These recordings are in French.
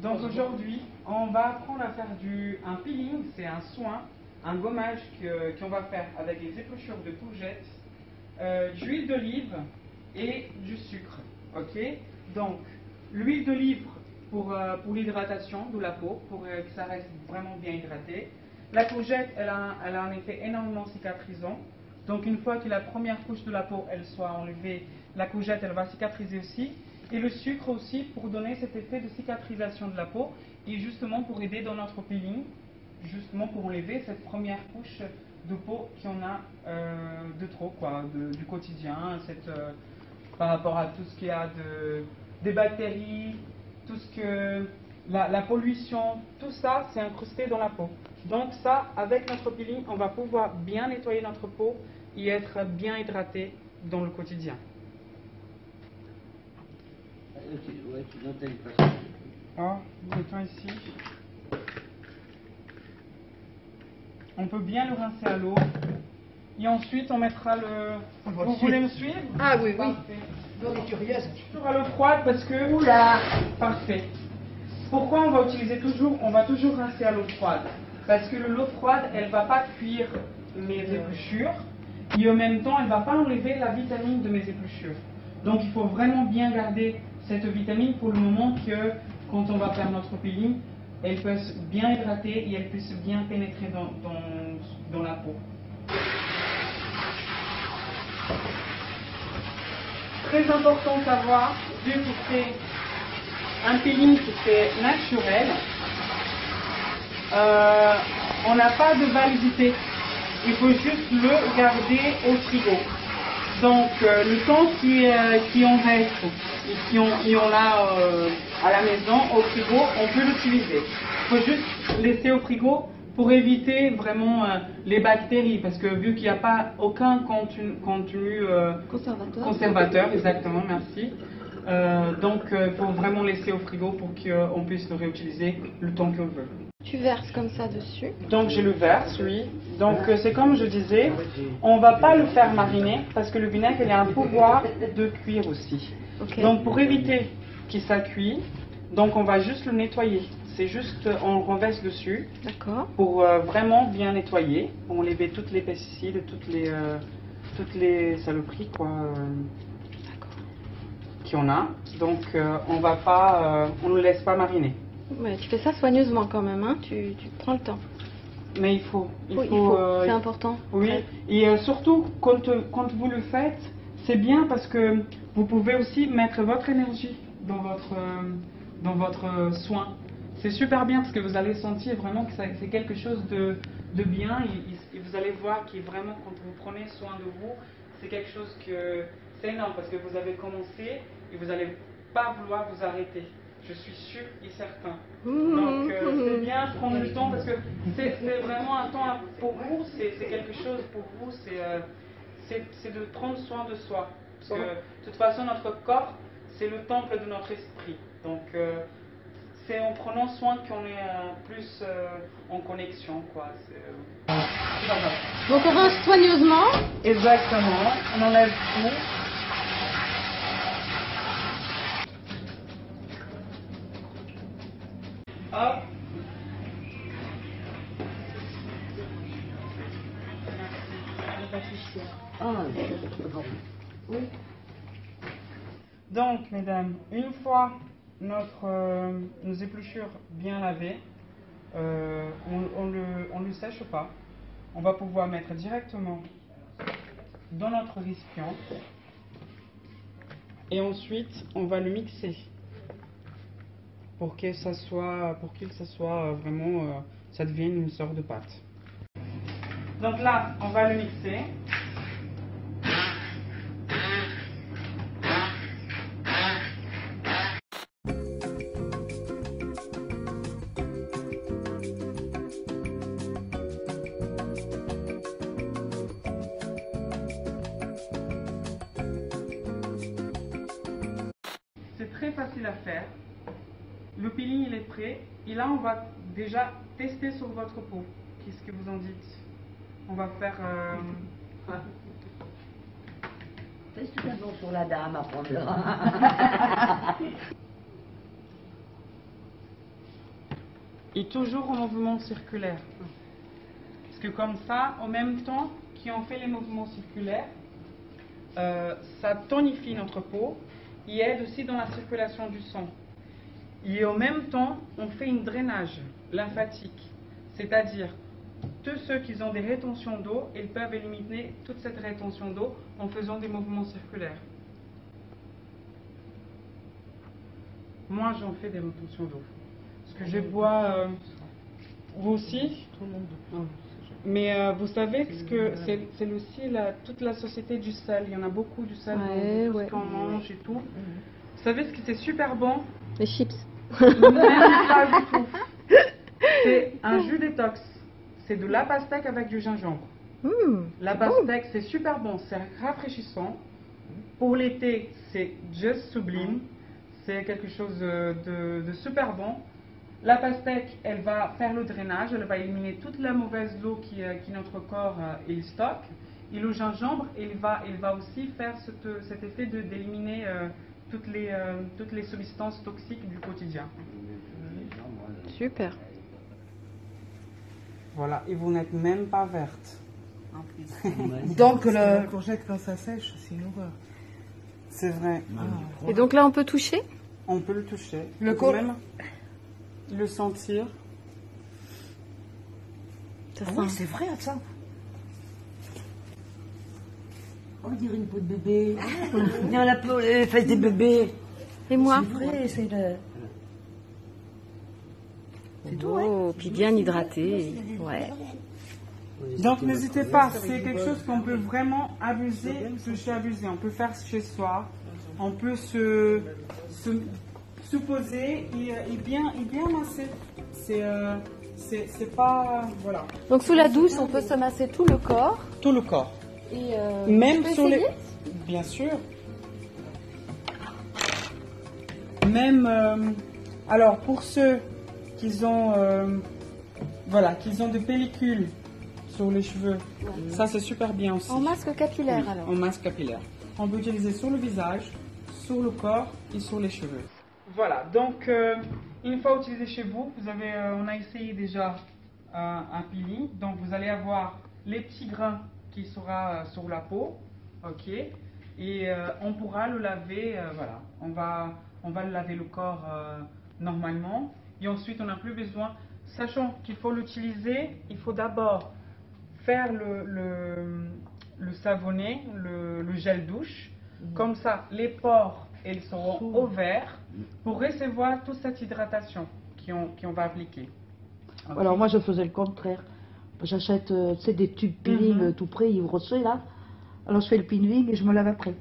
Donc aujourd'hui, on va apprendre à faire un peeling, c'est un soin, un gommage qu'on va faire avec les épluchures de courgettes, d'huile d'olive et du sucre. Ok. Donc l'huile d'olive pour l'hydratation de la peau, pour que ça reste vraiment bien hydraté. La courgette, elle a un effet énormément cicatrisant. Donc une fois que la première couche de la peau elle soit enlevée, la courgette elle va cicatriser aussi. Et le sucre aussi pour donner cet effet de cicatrisation de la peau et justement pour aider dans notre peeling, justement pour enlever cette première couche de peau qu'on a de trop, quoi, du quotidien, par rapport à tout ce qu'il y a des bactéries, tout ce que la pollution, tout ça c'est incrusté dans la peau. Donc ça, avec notre peeling, on va pouvoir bien nettoyer notre peau et être bien hydraté dans le quotidien. Mettons ici. On peut bien le rincer à l'eau. Et ensuite, on mettra le... Vous voulez me suivre? Ah oui, oui. Parfait. On est curieuse. Toujours à l'eau froide parce que... Oula. Parfait. Pourquoi on va toujours rincer à l'eau froide? Parce que l'eau froide, elle ne va pas cuire mes épluchures. Et en même temps, elle ne va pas enlever la vitamine de mes épluchures. Donc il faut vraiment bien garder cette vitamine pour le moment que quand on va faire notre peeling, elle puisse bien hydrater et elle puisse bien pénétrer dans la peau. Très important de savoir, vu que c'est un peeling qui est naturel, on n'a pas de validité. Il faut juste le garder au frigo. Donc le temps qui en reste et qui en a à la maison, au frigo, on peut l'utiliser. Il faut juste laisser au frigo pour éviter vraiment les bactéries, parce que vu qu'il n'y a pas aucun contenu conservateur, exactement, merci. Donc il faut vraiment laisser au frigo pour qu'on puisse le réutiliser le temps qu'on veut. Tu verses comme ça dessus. Donc je le verse, oui. Donc c'est comme je disais, on ne va pas le faire mariner parce que le vinaigre il a un pouvoir de cuire aussi. Okay. Donc pour éviter qu'il ça cuit, donc on va juste le nettoyer. C'est juste on renverse dessus. D'accord. Pour vraiment bien nettoyer, pour enlever toutes les pesticides, toutes les saloperies quoi. Qu'on a. Donc on va pas, on ne laisse pas mariner. Ouais, tu fais ça soigneusement quand même, hein, tu prends le temps. Mais il faut. C'est important. Oui, Ouais. et surtout quand vous le faites, c'est bien parce que vous pouvez aussi mettre votre énergie dans votre soin. C'est super bien parce que vous allez sentir vraiment que c'est quelque chose de bien et vous allez voir que vraiment quand vous prenez soin de vous, c'est quelque chose que c'est énorme parce que vous avez commencé et vous n'allez pas vouloir vous arrêter. Je suis sûre et certain. Donc c'est bien de prendre le temps parce que c'est vraiment un temps pour vous, c'est quelque chose pour vous, c'est de prendre soin de soi. Parce que de toute façon notre corps c'est le temple de notre esprit. Donc c'est en prenant soin qu'on est plus en connexion quoi. Donc on rince soigneusement. Exactement, on enlève tout. Hop. Donc, mesdames, une fois nos épluchures bien lavées, on ne sèche pas. On va pouvoir mettre directement dans notre récipient et ensuite on va le mixer pour que ça soit vraiment, ça devienne une sorte de pâte. Donc là, on va le mixer. C'est très facile à faire. Le peeling il est prêt et là on va déjà tester sur votre peau. Qu'est-ce que vous en dites? On va faire... Teste d'abord sur la dame à prendre. Et toujours en mouvement circulaire. Parce que comme ça, en même temps qu'on fait les mouvements circulaires, ça tonifie notre peau et aide aussi dans la circulation du sang. Et en même temps, on fait un drainage lymphatique. C'est-à-dire, tous ceux qui ont des rétentions d'eau, ils peuvent éliminer toute cette rétention d'eau en faisant des mouvements circulaires. Moi, j'en fais des rétentions d'eau. Parce que je bois, vous aussi. Mais vous savez que c'est aussi toute la société du sel. Il y en a beaucoup du sel dans tout ce qu'on mange et tout. Vous savez ce qui c'est super bon? Les chips. Même pas du tout. C'est un jus détox. C'est de la pastèque avec du gingembre. La pastèque, c'est super bon. C'est rafraîchissant. Pour l'été, c'est juste sublime. C'est quelque chose de super bon. La pastèque, elle va faire le drainage, elle va éliminer toute la mauvaise eau qui notre corps il stocke. Et le gingembre, il va aussi faire cet effet d'éliminer toutes les substances toxiques du quotidien. Super. Voilà, et vous n'êtes même pas verte. Donc la courgette quand ça sèche, c'est une horreur. C'est vrai. Et donc là, on peut toucher? On peut le toucher. Le On peut même le sentir. Ça Ah sent. oui, c'est vrai ça. On dirait une peau de bébé. Il y a la peau, les fesses des bébés. Et moi? C'est vrai, c'est le... C'est tout, Oh, puis bien hydraté. Ouais. Donc n'hésitez pas, c'est quelque chose qu'on peut vraiment abuser, toucher, abuser. On peut faire chez soi, on peut se poser et bien masser. C'est pas... Voilà. Donc sous la douche, on peut se masser tout le corps. Tout le corps. Et Même tu peux sur les... essayer? Bien sûr. Même... alors pour ceux qui ont... qu'ils ont des pellicules sur les cheveux, ça c'est super bien aussi. En masque capillaire alors. En masque capillaire. On peut utiliser sur le visage, sur le corps et sur les cheveux. Voilà, donc une fois utilisé chez vous, on a essayé déjà un peeling. Donc vous allez avoir les petits grains qui sera sur la peau, ok. Et on pourra le laver, voilà. On va le laver le corps normalement. Et ensuite on n'a plus besoin, sachant qu'il faut l'utiliser, il faut d'abord faire le savonné, le gel douche. Comme ça, les pores ils seront ouverts pour recevoir toute cette hydratation qu'on va appliquer. Okay. Alors moi je faisais le contraire. J'achète des tubes peeling tout près, ils brossés là. Alors je fais le peeling et je me lave après.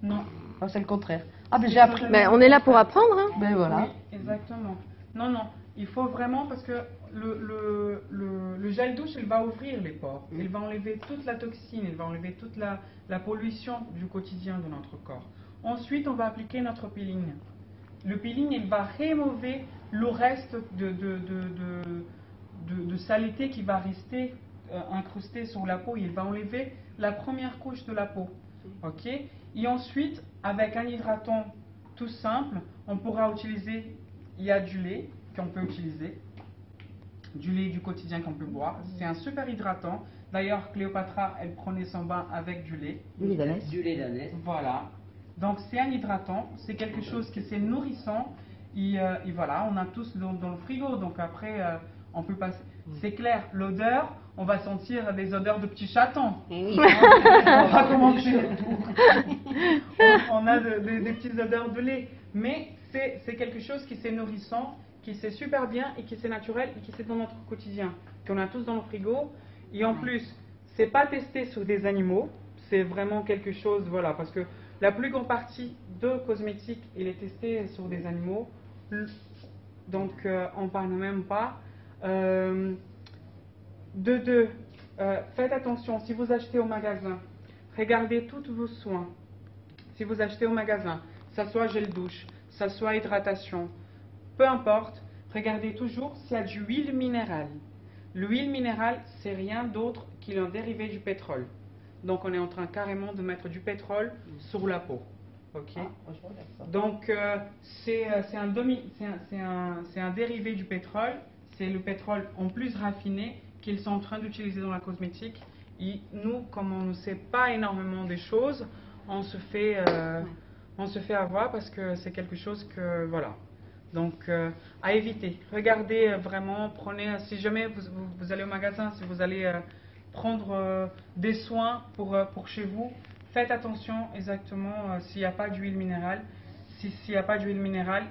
Non. Alors, c'est le contraire. Ah ben j'ai appris. Ben, on est là pour apprendre. Hein. Ben voilà. Oui, exactement. Non, non. Il faut vraiment, parce que le gel douche, il va ouvrir les pores. Il va enlever toute la toxine, il va enlever toute la pollution du quotidien de notre corps. Ensuite, on va appliquer notre peeling. Le peeling, il va remover le reste de saleté qui va rester incrusté sur la peau. Il va enlever la première couche de la peau. Ok. Et ensuite, avec un hydratant tout simple, on pourra utiliser, il y a du lait qu'on peut utiliser, du lait du quotidien qu'on peut boire. C'est un super hydratant. D'ailleurs, Cléopâtra, elle prenait son bain avec du lait. Du lait d'ânesse. Du lait d'ânesse. Voilà. Donc c'est un hydratant, c'est quelque chose qui c'est nourrissant. Et voilà, on a tous dans le frigo. Donc après, on peut passer. C'est clair, l'odeur, on va sentir des odeurs de petits chatons. On va commencer. On a des petites odeurs de lait. Mais c'est quelque chose qui c'est nourrissant, qui c'est super bien et qui c'est naturel et qui c'est dans notre quotidien. Qu'on a tous dans le frigo. Et en plus, c'est pas testé sur des animaux. C'est vraiment quelque chose, voilà, parce que la plus grande partie de cosmétiques, il est testé sur des animaux. Donc, on parle même pas. Faites attention, si vous achetez au magasin, regardez tous vos soins. Si vous achetez au magasin, ça soit gel douche, ça soit hydratation, peu importe, regardez toujours s'il y a de l'huile minérale. L'huile minérale, c'est rien d'autre qu'un dérivé du pétrole. Donc, on est en train carrément de mettre du pétrole sur la peau. Ok. Donc, c'est un dérivé du pétrole. c'est le pétrole en plus raffiné qu'ils sont en train d'utiliser dans la cosmétique. Et nous, comme on ne sait pas énormément des choses, on se fait avoir parce que c'est quelque chose que, voilà. Donc, à éviter. Regardez vraiment, prenez, si jamais vous allez au magasin, si vous allez prendre des soins pour chez vous, faites attention exactement s'il n'y a pas d'huile minérale. S'il n'y a pas d'huile minérale,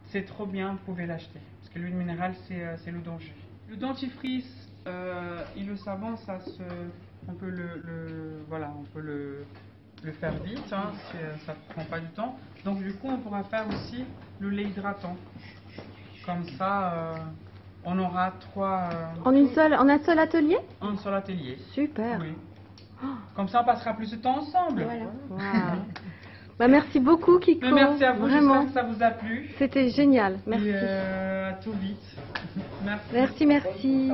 c'est trop bien, vous pouvez l'acheter. Parce que l'huile minérale, c'est le danger. Le dentifrice et le savon, on peut le faire vite, hein, ça ne prend pas du temps. Donc du coup, on pourra faire aussi le lait hydratant. Comme ça, on aura trois... En un seul atelier? Un seul atelier. Super. Oui. Comme ça, on passera plus de temps ensemble. Voilà. Wow. Bah, merci beaucoup, Kiko. Mais merci à vous, vraiment. j'espère que ça vous a plu. C'était génial. Merci. Et à tout vite. Merci. Merci, merci.